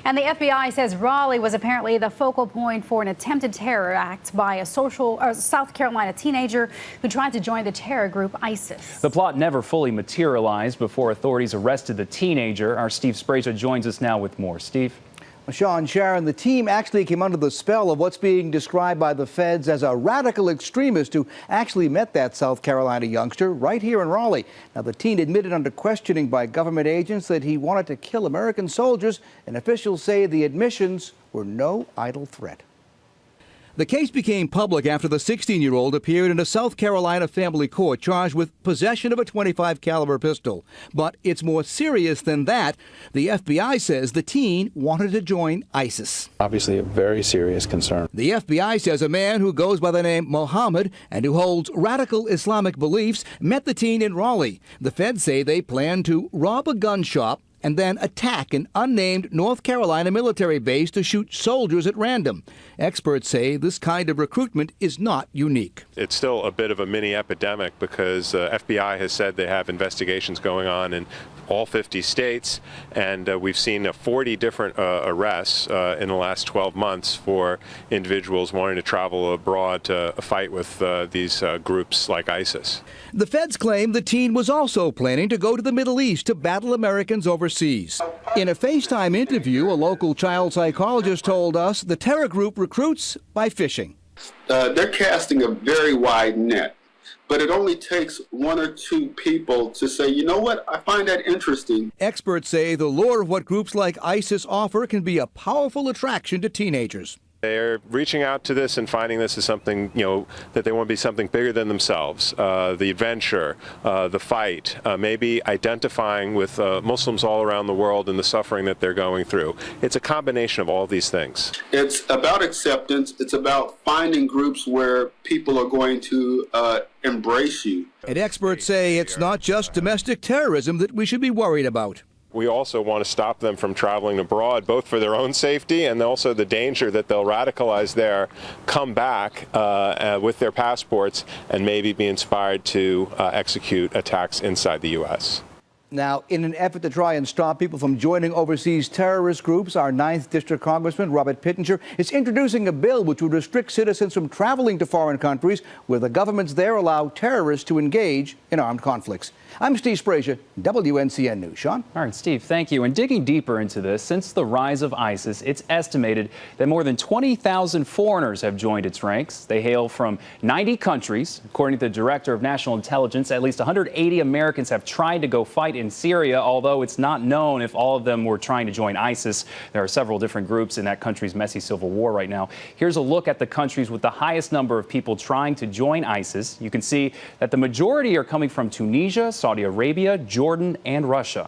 And the FBI says Raleigh was apparently the focal point for an attempted terror act by a South Carolina teenager who tried to join the terror group ISIS. The plot never fully materialized before authorities arrested the teenager. Our Steve Sprazer joins us now with more. Steve? Sean, Sharon, the team actually came under the spell of what's being described by the feds as a radical extremist who actually met that South Carolina youngster right here in Raleigh. Now, the teen admitted under questioning by government agents that he wanted to kill American soldiers, and officials say the admissions were no idle threat. The case became public after the 16-year-old appeared in a South Carolina family court charged with possession of a .25 caliber pistol. But it's more serious than that. The FBI says the teen wanted to join ISIS. Obviously a very serious concern. The FBI says a man who goes by the name Mohammed and who holds radical Islamic beliefs met the teen in Raleigh. The feds say they plan to rob a gun shop and then attack an unnamed North Carolina military base to shoot soldiers at random. Experts say this kind of recruitment is not unique. It's still a bit of a mini epidemic because FBI has said they have investigations going on in all 50 states, and we've seen 40 different arrests in the last 12 months for individuals wanting to travel abroad to fight with these groups like ISIS. The feds claim the teen was also planning to go to the Middle East to battle Americans overseas. In a FaceTime interview, a local child psychologist told us the terror group recruits by fishing. They're casting a very wide net, but it only takes one or two people to say, you know what, I find that interesting. Experts say the lure of what groups like ISIS offer can be a powerful attraction to teenagers. They're reaching out to this and finding this as something, that they want to be something bigger than themselves. The adventure, the fight, maybe identifying with Muslims all around the world and the suffering that they're going through. It's a combination of all these things. It's about acceptance. It's about finding groups where people are going to embrace you. And experts say it's not just domestic terrorism that we should be worried about. We also want to stop them from traveling abroad, both for their own safety and also the danger that they'll radicalize there, come back with their passports, and maybe be inspired to execute attacks inside the U.S. Now, in an effort to try and stop people from joining overseas terrorist groups, our 9th District Congressman Robert Pittenger is introducing a bill which would restrict citizens from traveling to foreign countries where the governments there allow terrorists to engage in armed conflicts. I'm Steve Sprazer, WNCN News. Sean? All right, Steve, thank you. And digging deeper into this, since the rise of ISIS, it's estimated that more than 20,000 foreigners have joined its ranks. They hail from 90 countries. According to the Director of National Intelligence, at least 180 Americans have tried to go fight in Syria, although it's not known if all of them were trying to join ISIS. There are several different groups in that country's messy civil war right now. Here's a look at the countries with the highest number of people trying to join ISIS. You can see that the majority are coming from Tunisia, Saudi Arabia, Jordan, and Russia.